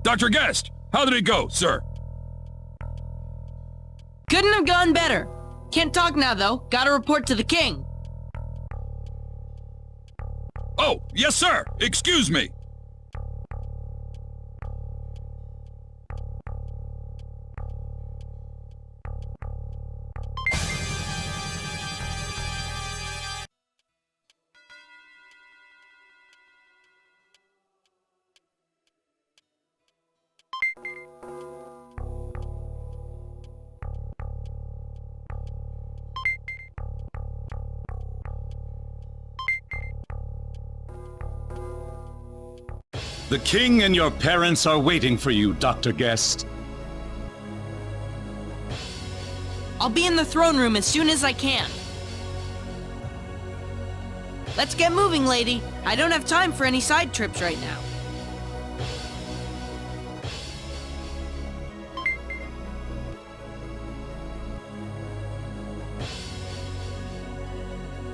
Dr. Guest, how did it go, sir? Couldn't have gone better. Can't talk now, though. Gotta report to the king. Oh, yes, sir. Excuse me. The king and your parents are waiting for you, Dr. Guest. I'll be in the throne room as soon as I can. Let's get moving, lady. I don't have time for any side trips right now.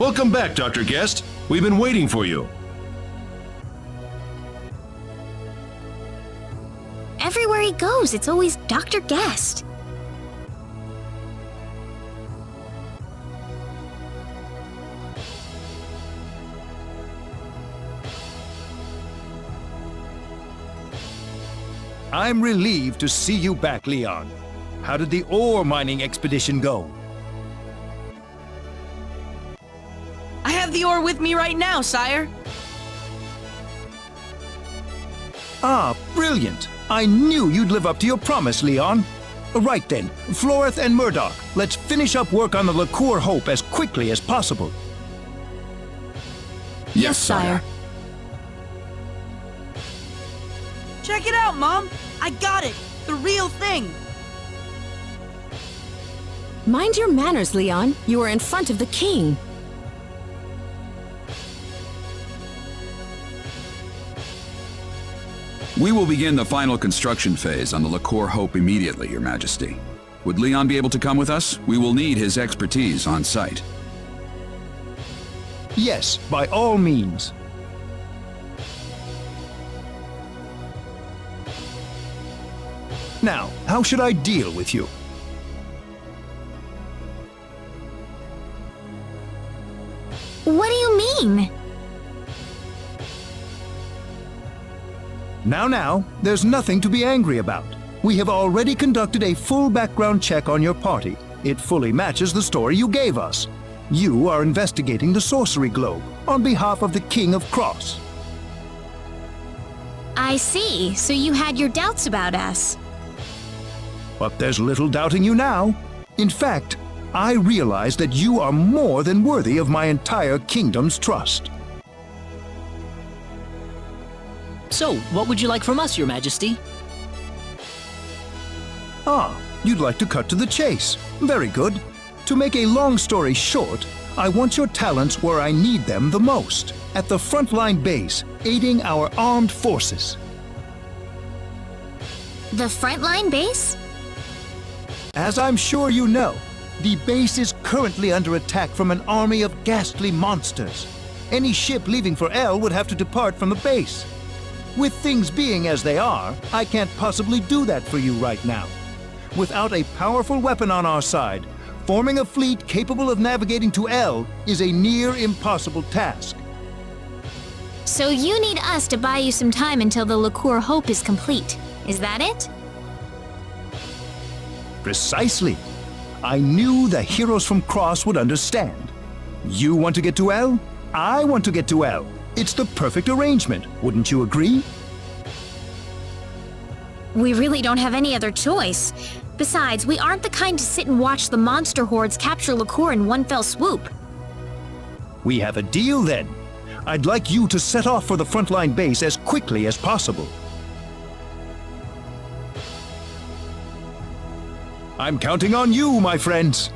Welcome back, Dr. Guest. We've been waiting for you. Everywhere he goes, it's always Dr. Guest. I'm relieved to see you back, Leon. How did the ore mining expedition go? I have the ore with me right now, sire. Ah, brilliant. I knew you'd live up to your promise, Leon. Right then, Floreth and Murdoch, let's finish up work on the Liqueur Hope as quickly as possible. Yes, sire. Check it out, Mom. I got it. The real thing. Mind your manners, Leon. You are in front of the king. We will begin the final construction phase on the Liqueur Hope immediately, Your Majesty. Would Leon be able to come with us? We will need his expertise on site. Yes, by all means. Now, how should I deal with you? What do you mean? Now, there's nothing to be angry about. We have already conducted a full background check on your party. It fully matches the story you gave us. You are investigating the Sorcery Globe on behalf of the King of Cross. I see. So you had your doubts about us. But there's little doubting you now. In fact, I realize that you are more than worthy of my entire kingdom's trust. So, what would you like from us, Your Majesty? Ah, you'd like to cut to the chase. Very good. To make a long story short, I want your talents where I need them the most, at the frontline base, aiding our armed forces. The frontline base? As I'm sure you know, the base is currently under attack from an army of ghastly monsters. Any ship leaving for El would have to depart from the base. With things being as they are, I can't possibly do that for you right now. Without a powerful weapon on our side, forming a fleet capable of navigating to El is a near impossible task. So you need us to buy you some time until the Liqueur Hope is complete. Is that it? Precisely. I knew the heroes from Cross would understand. You want to get to El? I want to get to El. It's the perfect arrangement, wouldn't you agree? We really don't have any other choice. Besides, we aren't the kind to sit and watch the monster hordes capture Liqueur in one fell swoop. We have a deal then. I'd like you to set off for the frontline base as quickly as possible. I'm counting on you, my friends.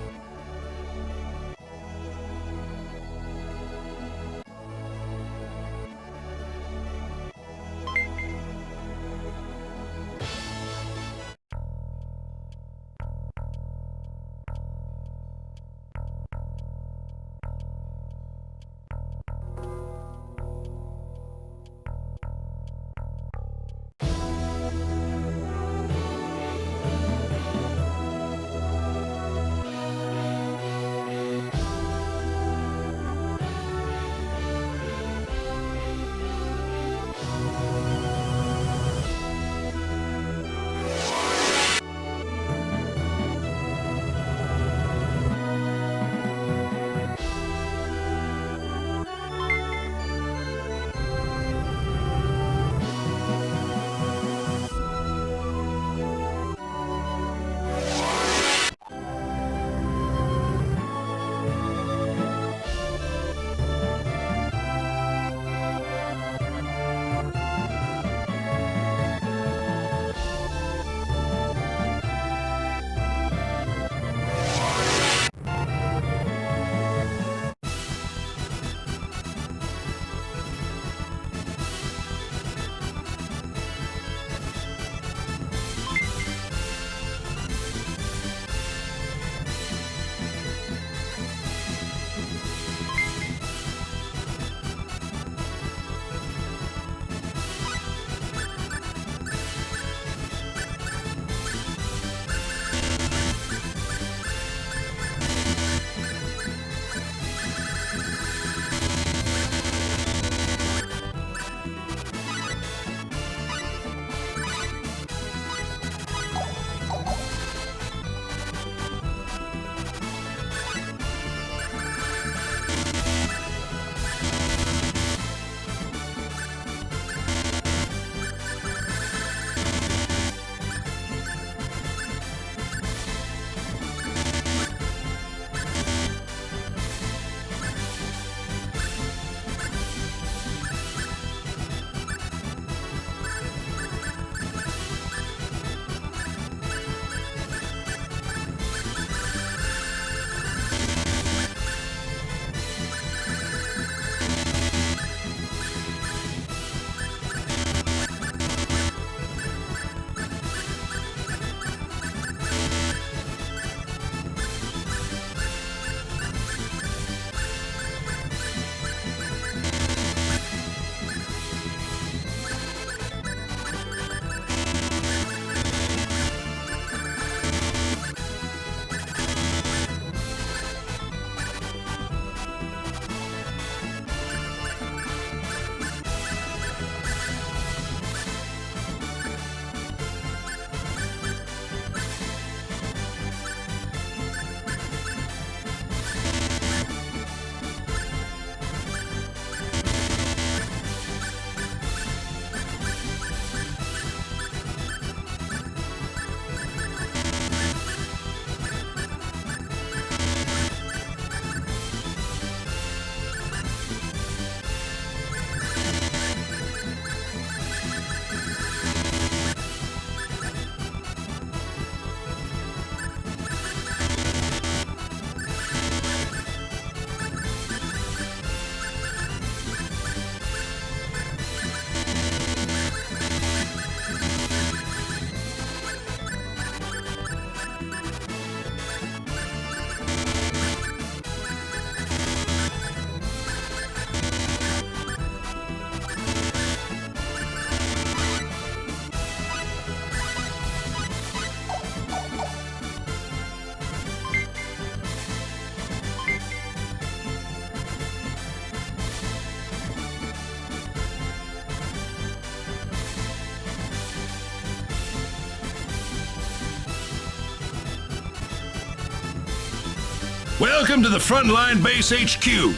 Welcome to the Frontline Base HQ.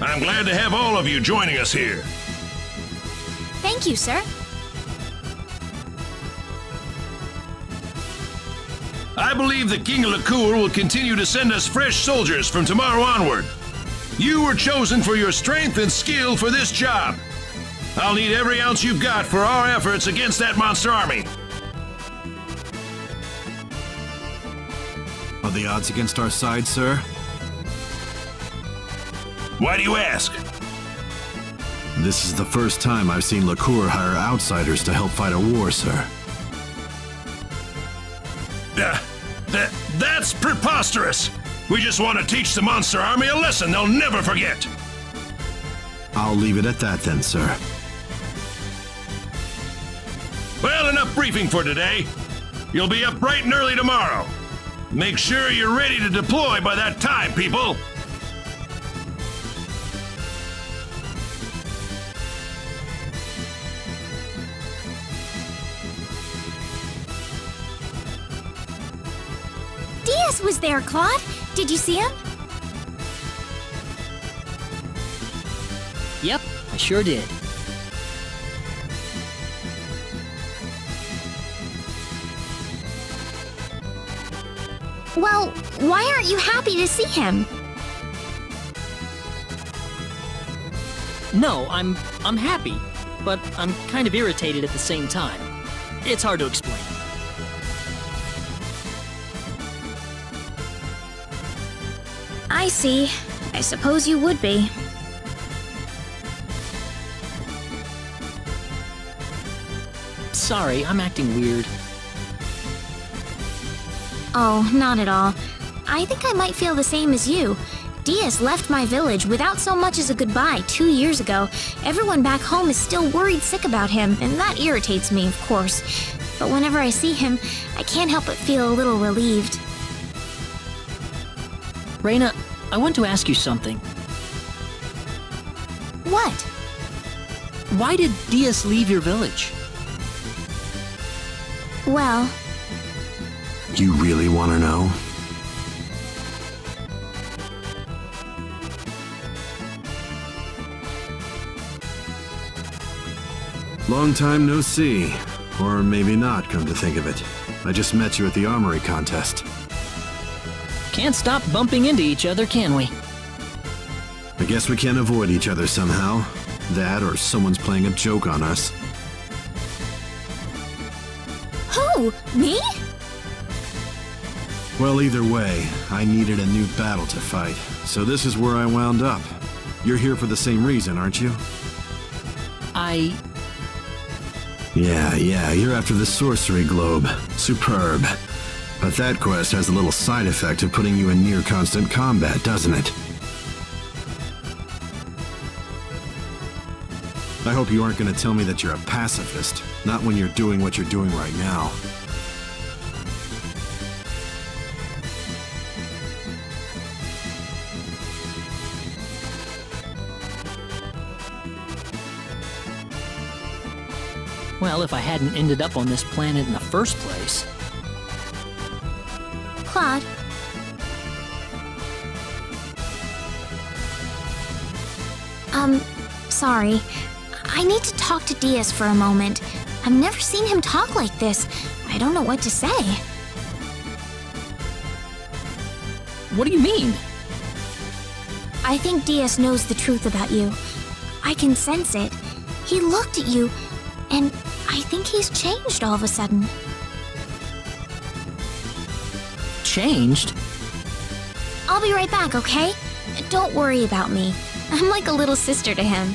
I'm glad to have all of you joining us here. Thank you, sir. I believe the King of LaCour will continue to send us fresh soldiers from tomorrow onward. You were chosen for your strength and skill for this job. I'll need every ounce you've got for our efforts against that monster army. Are the odds against our side, sir? Why do you ask? This is the first time I've seen LaCour hire outsiders to help fight a war, sir. That's preposterous! We just want to teach the monster army a lesson they'll never forget! I'll leave it at that then, sir. Well, enough briefing for today. You'll be up bright and early tomorrow. Make sure you're ready to deploy by that time, people! Diaz was there, Claude. Did you see him? Yep, I sure did. Well, why aren't you happy to see him? No, I'm happy, but I'm kind of irritated at the same time. It's hard to explain. I see. I suppose you would be. Sorry, I'm acting weird. Oh, not at all. I think I might feel the same as you. Diaz left my village without so much as a goodbye 2 years ago. Everyone back home is still worried sick about him, and that irritates me, of course. But whenever I see him, I can't help but feel a little relieved. Reyna, I want to ask you something. What? Why did Diaz leave your village? Well, You really want to know? Long time no see. Or maybe not, come to think of it. I just met you at the armory contest. Can't stop bumping into each other, can we? I guess we can't avoid each other somehow. That or someone's playing a joke on us. who? Me? Well, either way, I needed a new battle to fight, so this is where I wound up. You're here for the same reason, aren't you? Yeah, you're after the Sorcery Globe. Superb. But that quest has a little side effect of putting you in near constant combat, doesn't it? I hope you aren't going to tell me that you're a pacifist, not when you're doing what you're doing right now. Well, if I hadn't ended up on this planet in the first place. Claude. Sorry. I need to talk to Diaz for a moment. I've never seen him talk like this. I don't know what to say. What do you mean? I think Diaz knows the truth about you. I can sense it. He looked at you, and I think he's changed all of a sudden. Changed? I'll be right back, okay? Don't worry about me. I'm like a little sister to him.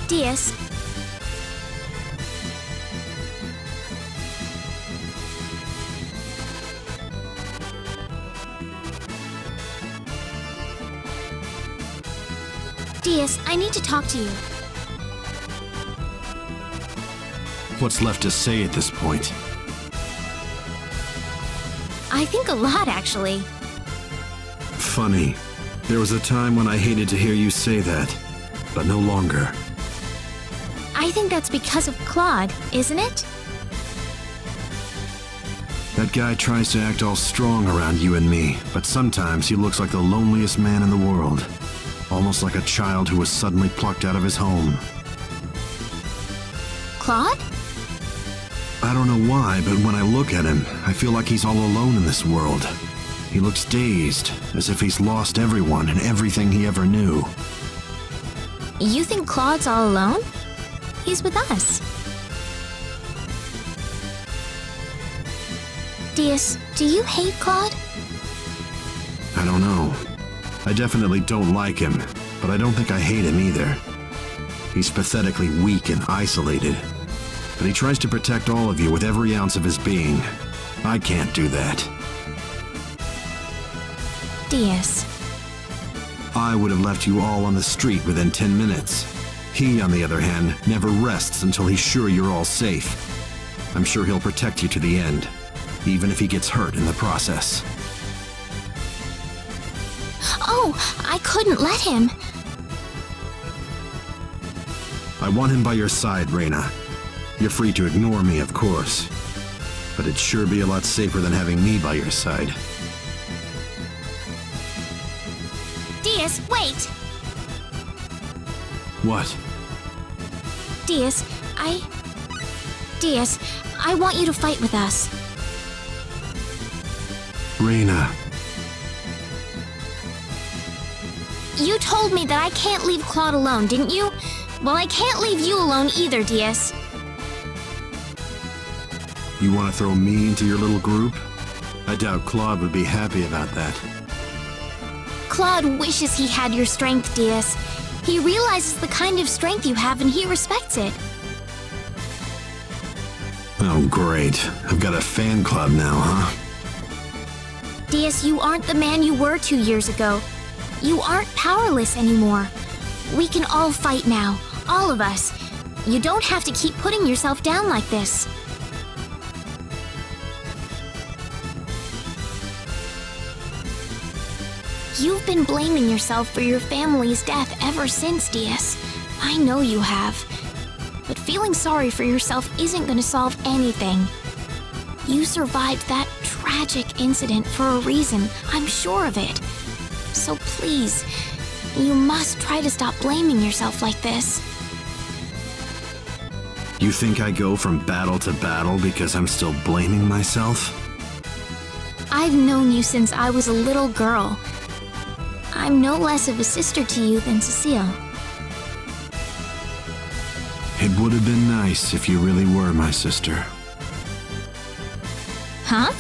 Diaz. Diaz, I need to talk to you. What's left to say at this point? I think a lot, actually. Funny. There was a time when I hated to hear you say that, but no longer. I think that's because of Claude, isn't it? That guy tries to act all strong around you and me, but sometimes he looks like the loneliest man in the world. Almost like a child who was suddenly plucked out of his home. Claude? I don't know why, but when I look at him, I feel like he's all alone in this world. He looks dazed, as if he's lost everyone and everything he ever knew. You think Claude's all alone? He's with us. Diaz, do you hate Claude? I don't know. I definitely don't like him, but I don't think I hate him either. He's pathetically weak and isolated, but he tries to protect all of you with every ounce of his being. I can't do that. Diaz. I would have left you all on the street within 10 minutes. He, on the other hand, never rests until he's sure you're all safe. I'm sure he'll protect you to the end, even if he gets hurt in the process. Oh, I couldn't let him. I want him by your side, Reyna. You're free to ignore me, of course. But it'd sure be a lot safer than having me by your side. Diaz, wait! What? Diaz, I want you to fight with us. Reyna. You told me that I can't leave Claude alone, didn't you? Well, I can't leave you alone either, Diaz. You want to throw me into your little group? I doubt Claude would be happy about that. Claude wishes he had your strength, Diaz. He realizes the kind of strength you have and he respects it. Oh, great. I've got a fan club now, huh? Diaz, you aren't the man you were 2 years ago. You aren't powerless anymore. We can all fight now, all of us. You don't have to keep putting yourself down like this. You've been blaming yourself for your family's death ever since, Diaz. I know you have. But feeling sorry for yourself isn't going to solve anything. You survived that tragic incident for a reason, I'm sure of it. So please, you must try to stop blaming yourself like this. You think I go from battle to battle because I'm still blaming myself? I've known you since I was a little girl. I'm no less of a sister to you than Cecile. It would have been nice if you really were my sister. Huh?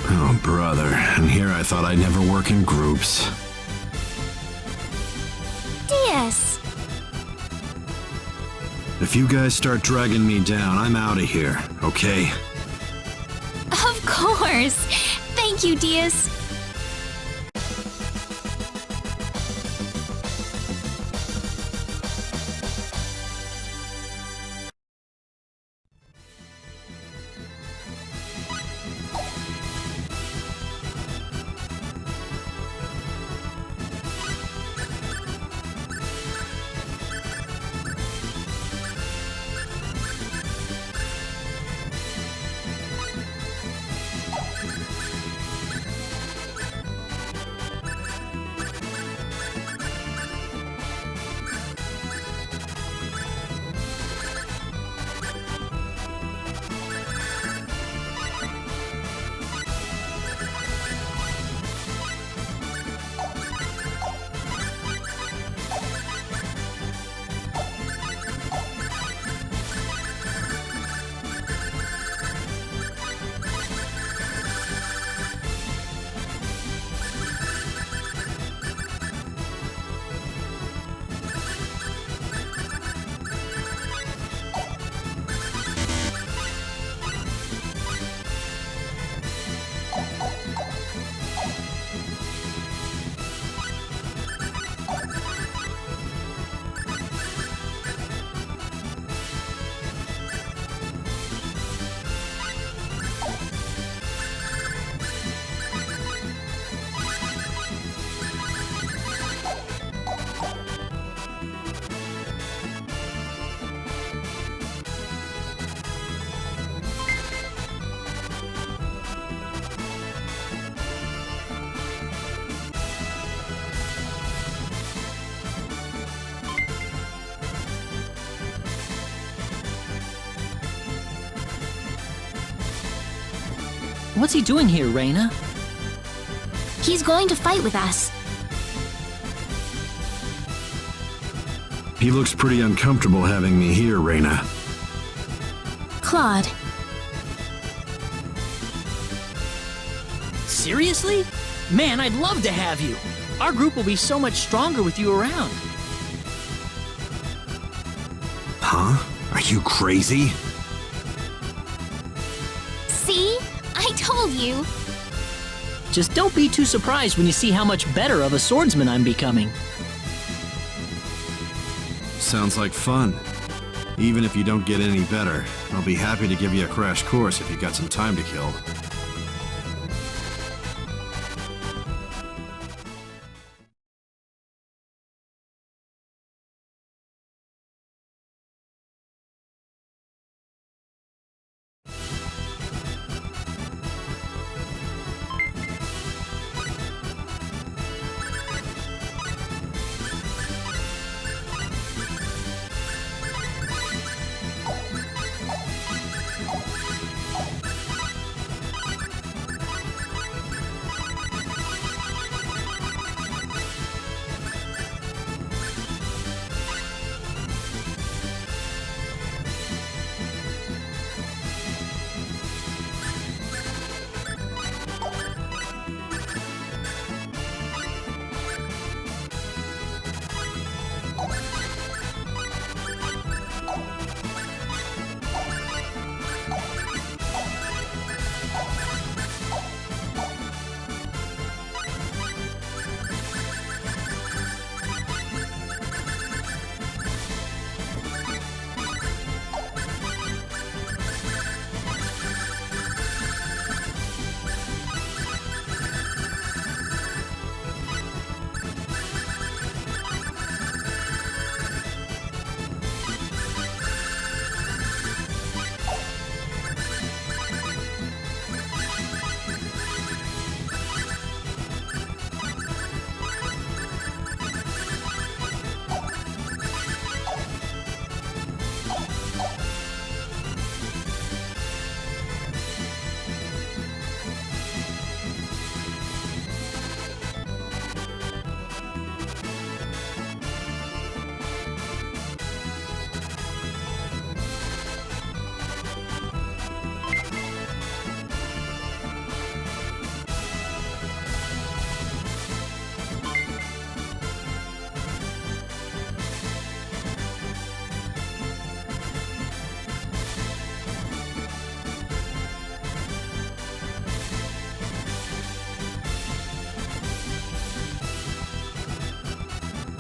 Oh, brother, and here I thought I'd never work in groups. Diaz! If you guys start dragging me down, I'm out of here, okay? Of course! Thank you, Diaz. What's he doing here, Reina? He's going to fight with us. He looks pretty uncomfortable having me here, Reina. Claude, Seriously? Man, I'd love to have you. Our group will be so much stronger with you around. Huh? Are you crazy? see? I told you. Just don't be too surprised when you see how much better of a swordsman I'm becoming. Sounds like fun. Even if you don't get any better, I'll be happy to give you a crash course if you got some time to kill.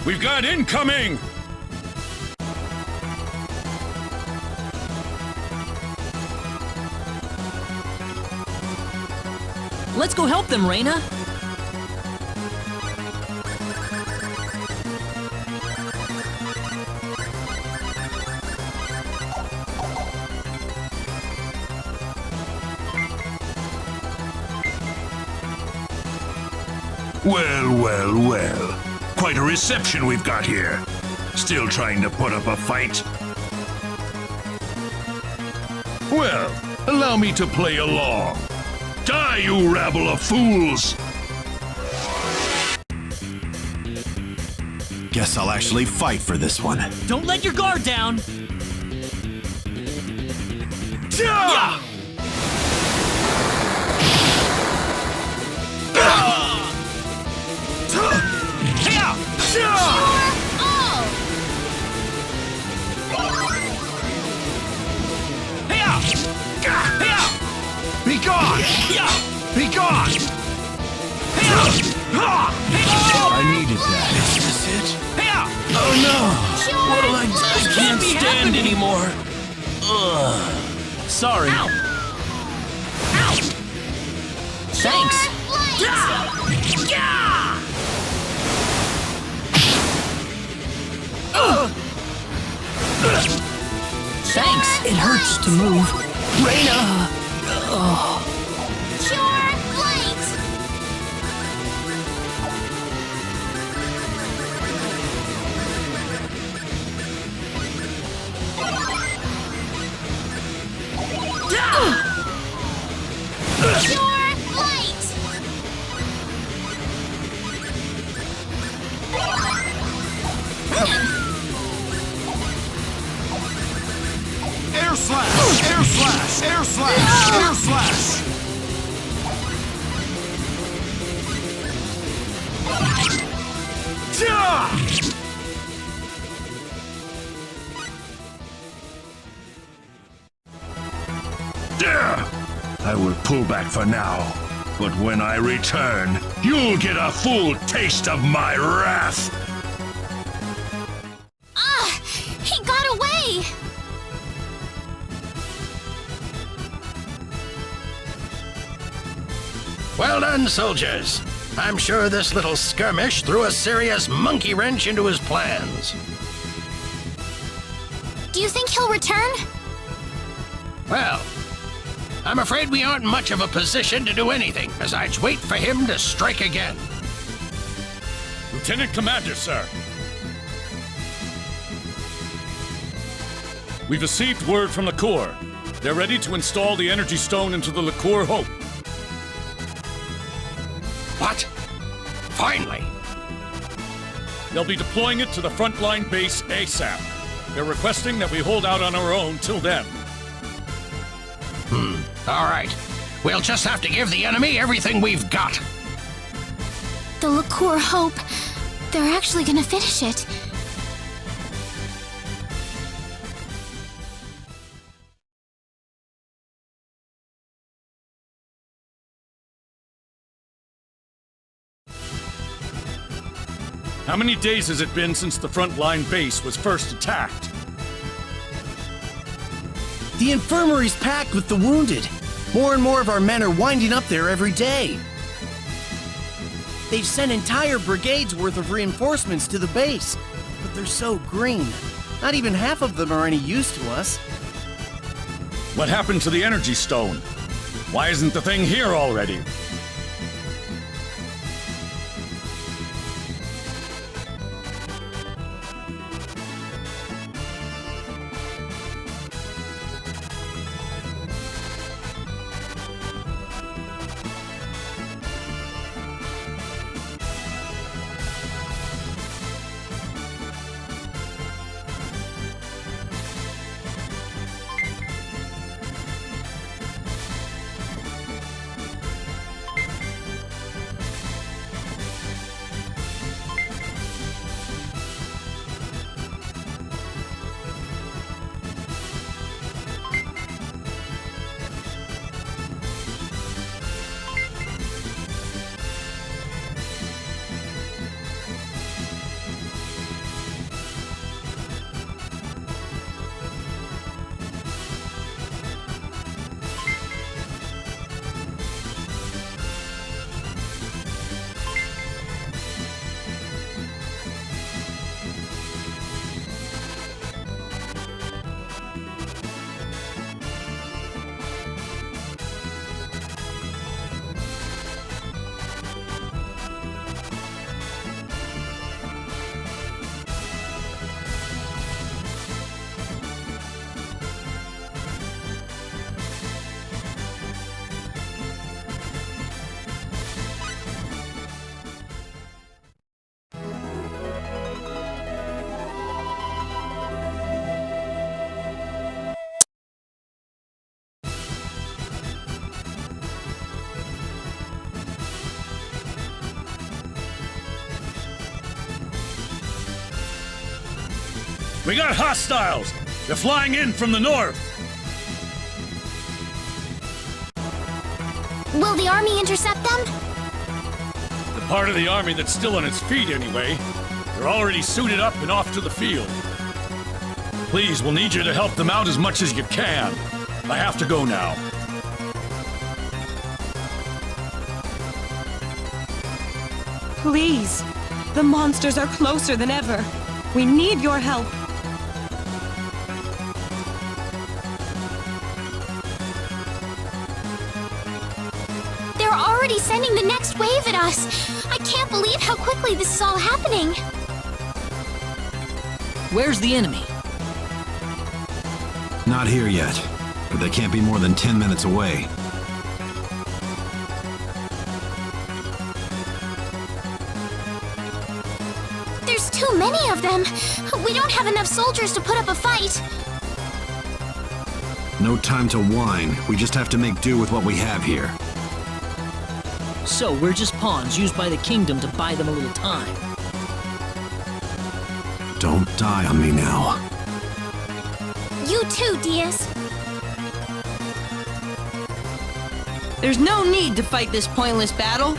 We've got incoming! Let's go help them, Reina. Well, well, well. Quite a reception we've got here. Still trying to put up a fight? Well, allow me to play along. Die, you rabble of fools! Guess I'll actually fight for this one. Don't let your guard down. Yeah! Be gone! Be gone! I needed that. Is this it? Oh no! What'll I do? I can't stand anymore. Sorry. Ow! Ow! Thanks. Thanks. It hurts to move. Reina! Pure light! Pure I will pull back for now, but when I return, you'll get a full taste of my wrath! Ah! He got away! Well done, soldiers. I'm sure this little skirmish threw a serious monkey wrench into his plans. Do you think he'll return? Well, I'm afraid we aren't much of a position to do anything besides wait for him to strike again. Lieutenant Commander, sir. We've received word from the Corps. They're ready to install the Energy Stone into the LaCour Hope. What? Finally! They'll be deploying it to the frontline base ASAP. They're requesting that we hold out on our own till then. All right. We'll just have to give the enemy everything we've got. The LaCour Hope. They're actually gonna finish it. How many days has it been since the frontline base was first attacked? The infirmary's packed with the wounded. More and more of our men are winding up there every day. They've sent entire brigades worth of reinforcements to the base, but they're so green. Not even half of them are any use to us. What happened to the Energy Stone? Why isn't the thing here already? We got hostiles! They're flying in from the north! Will the army intercept them? The part of the army that's still on its feet, anyway. They're already suited up and off to the field. Please, we'll need you to help them out as much as you can. I have to go now. Please. The monsters are closer than ever. We need your help. They're already sending the next wave at us. I can't believe how quickly this is all happening. Where's the enemy? Not here yet, but they can't be more than 10 minutes away. There's too many of them. We don't have enough soldiers to put up a fight. No time to whine. We just have to make do with what we have here. So we're just pawns used by the kingdom to buy them a little time. Don't die on me now. You too, Diaz. There's no need to fight this pointless battle.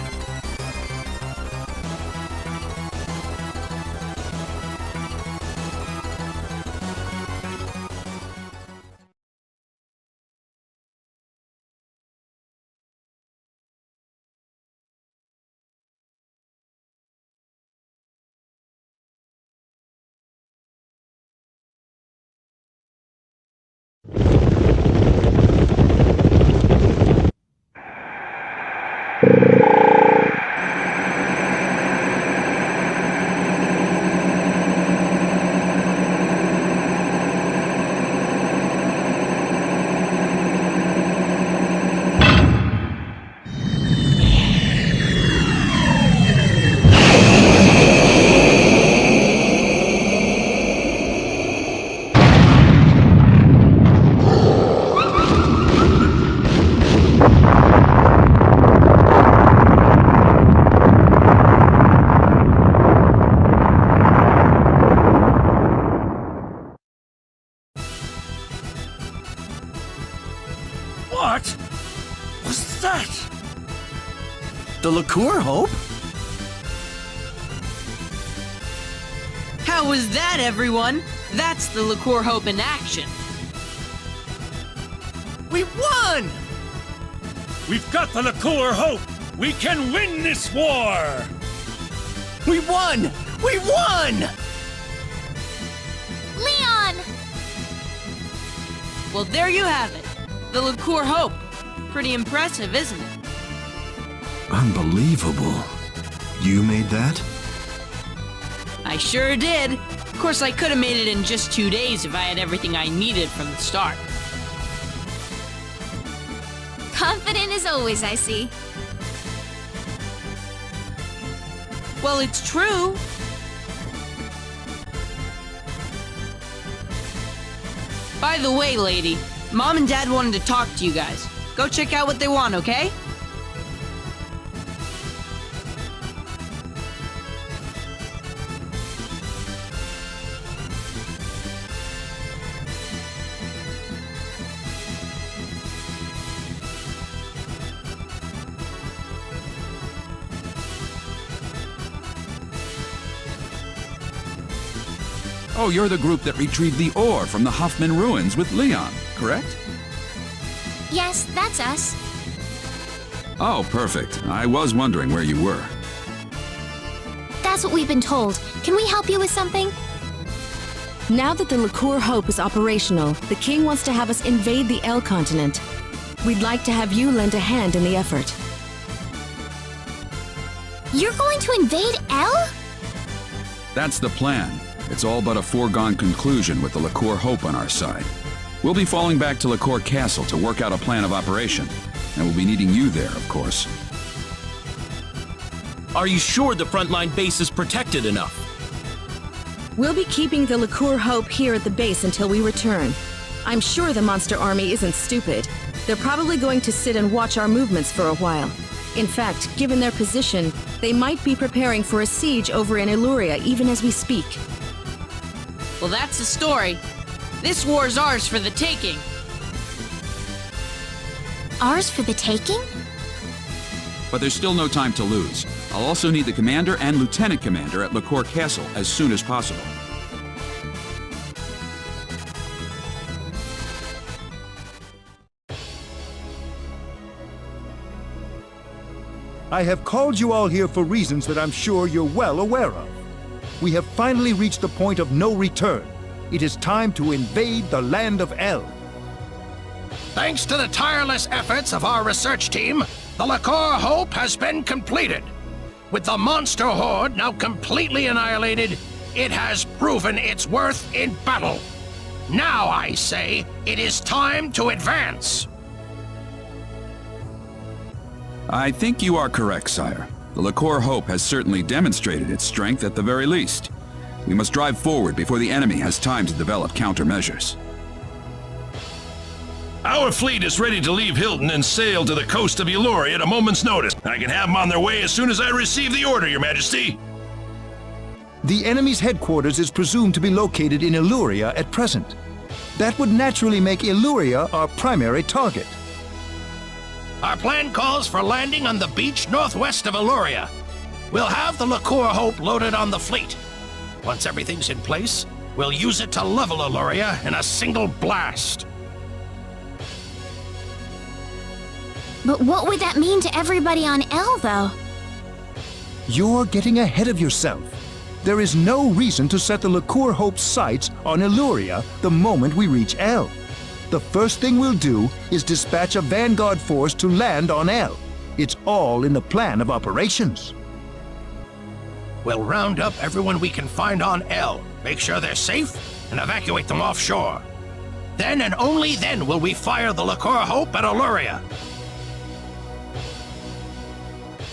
What was that? The liqueur, Hope? How was that, everyone? That's the Liqueur Hope in action. We won! We've got the Liqueur Hope! We can win this war! We won! We won! Leon! Well, there you have it. The Liqueur Hope. Pretty impressive, isn't it? Unbelievable. You made that? I sure did. Of course, I could have made it in just 2 days if I had everything I needed from the start. Confident as always, I see. Well, it's true. By the way, lady, Mom and Dad wanted to talk to you guys. Go check out what they want, okay? Oh, you're the group that retrieved the ore from the Hoffman ruins with Leon, correct? Yes, that's us. Oh, perfect. I was wondering where you were. That's what we've been told. Can we help you with something? Now that the Liqueur Hope is operational, the King wants to have us invade the El continent. We'd like to have you lend a hand in the effort. You're going to invade El? That's the plan. It's all but a foregone conclusion with the Liqueur Hope on our side. We'll be falling back to Liqueur Castle to work out a plan of operation, and we'll be needing you there, of course. Are you sure the frontline base is protected enough? We'll be keeping the Liqueur Hope here at the base until we return. I'm sure the monster army isn't stupid. They're probably going to sit and watch our movements for a while. In fact, given their position, they might be preparing for a siege over in Illuria even as we speak. Well, that's the story. This war's ours for the taking. Ours for the taking? But there's still no time to lose. I'll also need the commander and lieutenant commander at Liqueur Castle as soon as possible. I have called you all here for reasons that I'm sure you're well aware of. We have finally reached the point of no return. It is time to invade the land of El. Thanks to the tireless efforts of our research team, the Liqueur Hope has been completed. With the monster horde now completely annihilated, it has proven its worth in battle. Now, I say, it is time to advance. I think you are correct, sire. The Liqueur Hope has certainly demonstrated its strength at the very least. We must drive forward before the enemy has time to develop countermeasures. Our fleet is ready to leave Hilton and sail to the coast of Illuria at a moment's notice. I can have them on their way as soon as I receive the order, Your Majesty. The enemy's headquarters is presumed to be located in Illyria at present. That would naturally make Illyria our primary target. Our plan calls for landing on the beach northwest of Illyria. We'll have the Liqueur Hope loaded on the fleet. Once everything's in place, we'll use it to level Illyria in a single blast. But what would that mean to everybody on El, though? You're getting ahead of yourself. There is no reason to set the Liqueur Hope's sights on Illyria the moment we reach El. The first thing we'll do is dispatch a vanguard force to land on El. It's all in the plan of operations. We'll round up everyone we can find on El, make sure they're safe, and evacuate them offshore. Then and only then will we fire the Liqueur Hope at Illyria.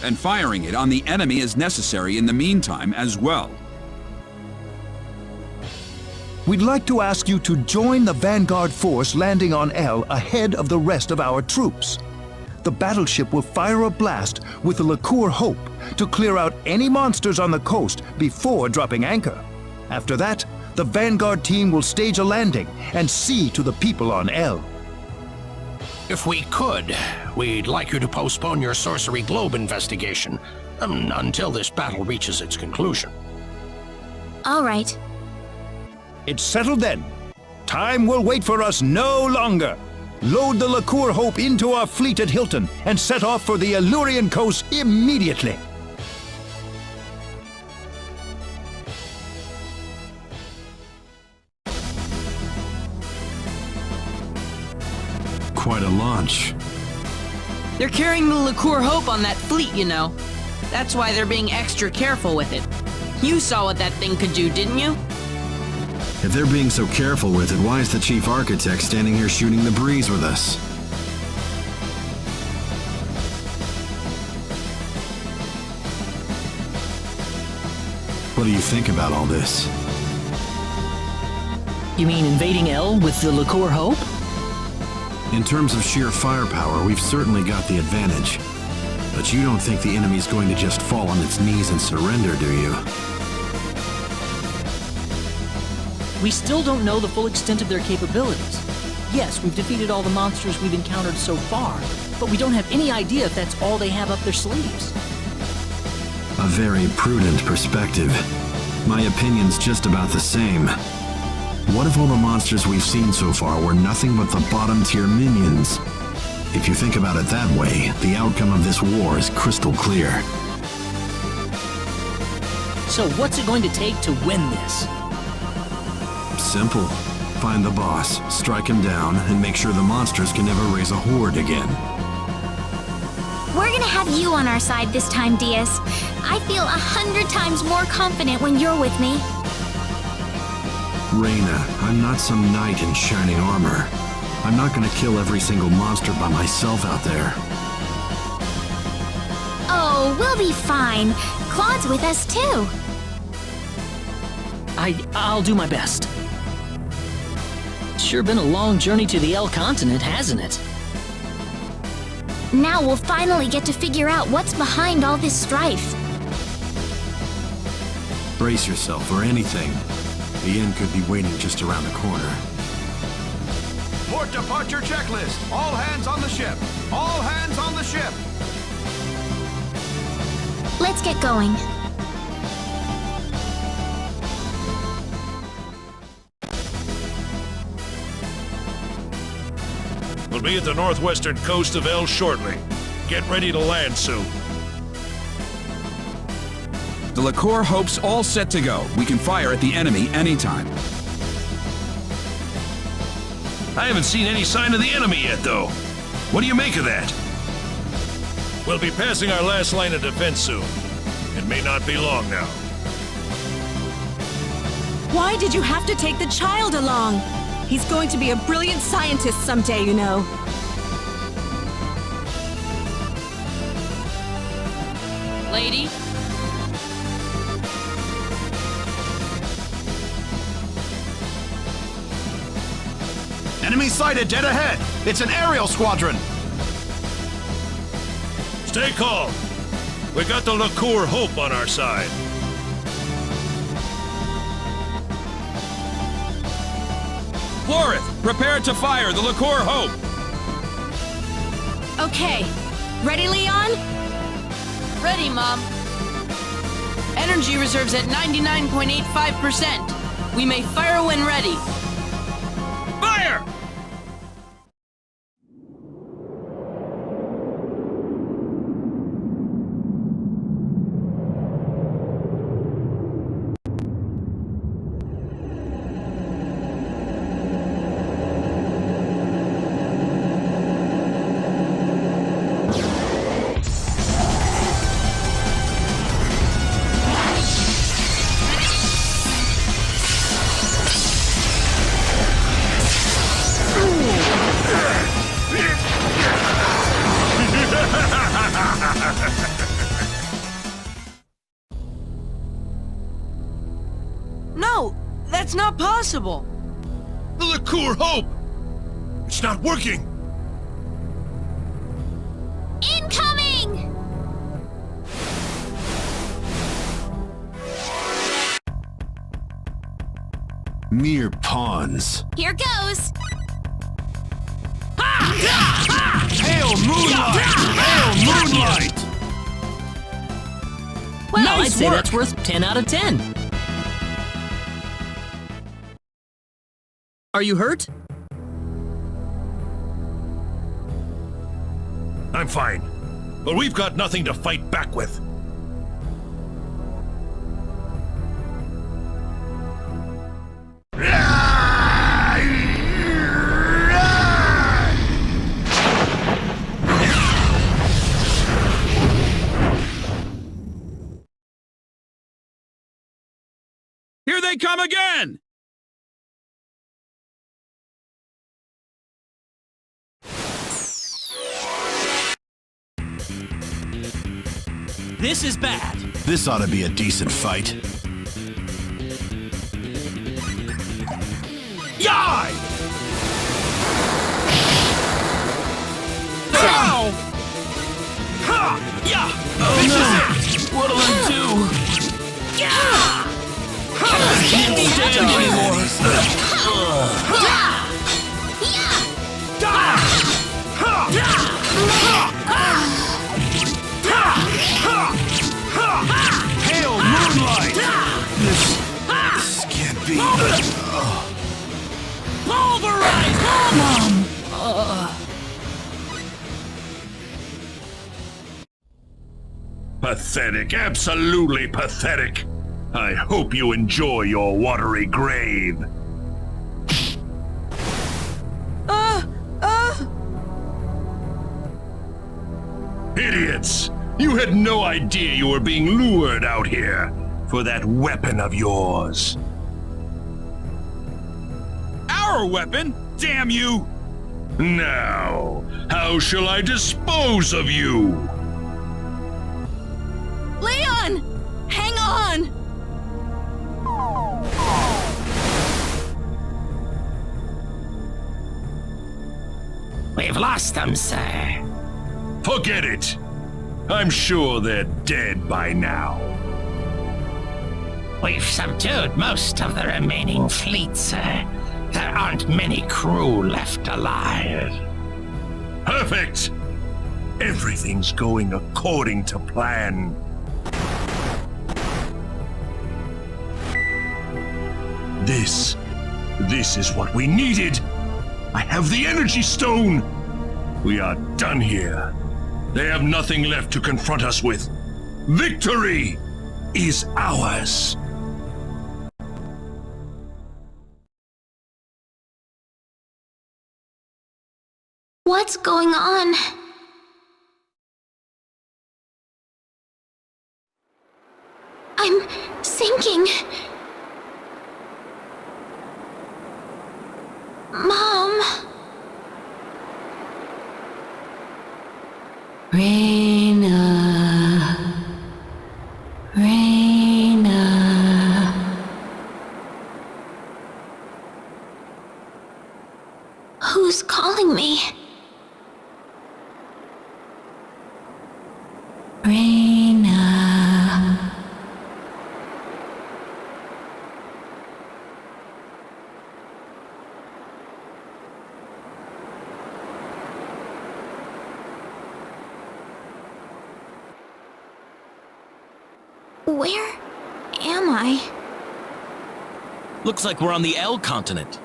And firing it on the enemy is necessary in the meantime as well. We'd like to ask you to join the vanguard force landing on El ahead of the rest of our troops. The battleship will fire a blast with the Liqueur Hope to clear out any monsters on the coast before dropping anchor. After that, the vanguard team will stage a landing and see to the people on El. If we could, we'd like you to postpone your Sorcery Globe investigation until this battle reaches its conclusion. All right. It's settled then. Time will wait for us no longer. Load the Liqueur Hope into our fleet at Hilton and set off for the Illyrian coast immediately. Quite a launch. They're carrying the Liqueur Hope on that fleet, you know. That's why they're being extra careful with it. You saw what that thing could do, didn't you? If they're being so careful with it, why is the chief architect standing here shooting the breeze with us? What do you think about all this? You mean invading El with the Liqueur Hope? In terms of sheer firepower, we've certainly got the advantage. But you don't think the enemy's going to just fall on its knees and surrender, do you? We still don't know the full extent of their capabilities. Yes, we've defeated all the monsters we've encountered so far, but we don't have any idea if that's all they have up their sleeves. A very prudent perspective. My opinion's just about the same. What if all the monsters we've seen so far were nothing but the bottom-tier minions? If you think about it that way, the outcome of this war is crystal clear. So what's it going to take to win this? Simple. Find the boss, strike him down, and make sure the monsters can never raise a horde again. We're gonna have you on our side this time, Diaz. I feel 100 times more confident when you're with me. Reyna, I'm not some knight in shining armor. I'm not gonna kill every single monster by myself out there. Oh, we'll be fine. Claude's with us too. I'll do my best. It's sure been a long journey to the El continent, hasn't it? Now we'll finally get to figure out what's behind all this strife. Brace yourself for anything. The end could be waiting just around the corner. Port departure checklist. All hands on the ship. All hands on the ship. Let's get going. We'll be at the northwestern coast of El shortly. Get ready to land soon. The Liqueur Hope's all set to go. We can fire at the enemy anytime. I haven't seen any sign of the enemy yet, though. What do you make of that? We'll be passing our last line of defense soon. It may not be long now. Why did you have to take the child along? He's going to be a brilliant scientist someday, you know. Lady? Enemy sighted dead ahead. It's an aerial squadron. Stay calm. We got the Liqueur Hope on our side. Florith, prepare to fire the Liqueur Hope! Okay. Ready, Leon? Ready, Mom. Energy reserves at 99.85%. We may fire when ready. Fire! No, that's not possible. The Liqueur Hope! It's not working! Incoming! Mere pawns. Here goes. Hail Moonlight! Hail Moonlight! Well, I'd Nice say work. that's worth 10 out of 10. Are you hurt? I'm fine. But we've got nothing to fight back with. Here they come again! This is bad. This ought to be a decent fight. Yai! Ow! Ha! Yeah! Oh no! What'll I do? Yeah! I can't stand anymore. Hail Moonlight! This can't be. Pulverize! Pathetic, absolutely pathetic. I hope you enjoy your watery grave. Idiots! You had no idea you were being lured out here for that weapon of yours. Our weapon? Damn you! Now, how shall I dispose of you? Leon! Hang on! We've lost them, sir. Forget it! I'm sure they're dead by now. We've subdued most of the remaining fleet, sir. There aren't many crew left alive. Perfect! Everything's going according to plan. This is what we needed. I have the energy stone. We are done here. They have nothing left to confront us with. Victory is ours. What's going on? I'm sinking. Mom. Raina. Who's calling me? Raina. Where am I? Looks like we're on the L continent.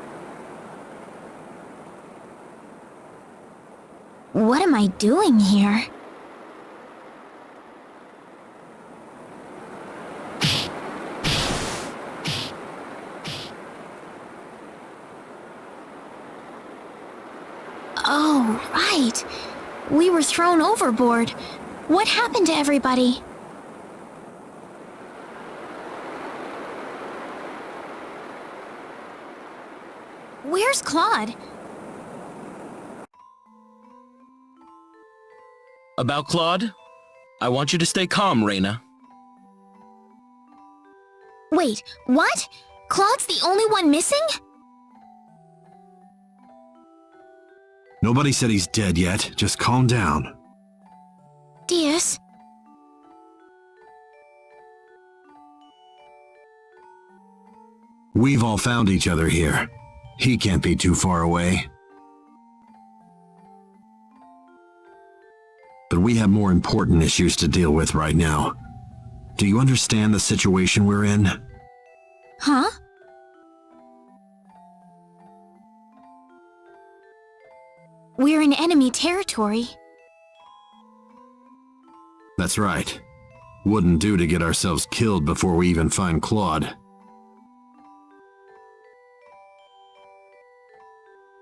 What am I doing here? Oh, right. We were thrown overboard. What happened to everybody? Where's Claude? About Claude? I want you to stay calm, Reyna. Wait, what? Claude's the only one missing? Nobody said he's dead yet. Just calm down. Diaz? We've all found each other here. He can't be too far away. But we have more important issues to deal with right now. Do you understand the situation we're in? Huh? We're in enemy territory. That's right. Wouldn't do to get ourselves killed before we even find Claude.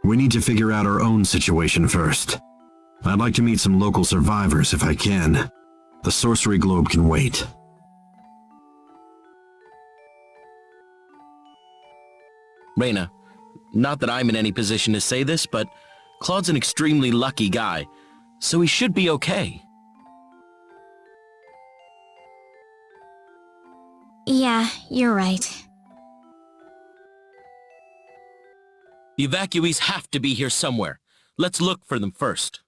We need to figure out our own situation first. I'd like to meet some local survivors if I can. The Sorcery Globe can wait. Reyna, not that I'm in any position to say this, but Claude's an extremely lucky guy, so he should be okay. Yeah, you're right. The evacuees have to be here somewhere. Let's look for them first.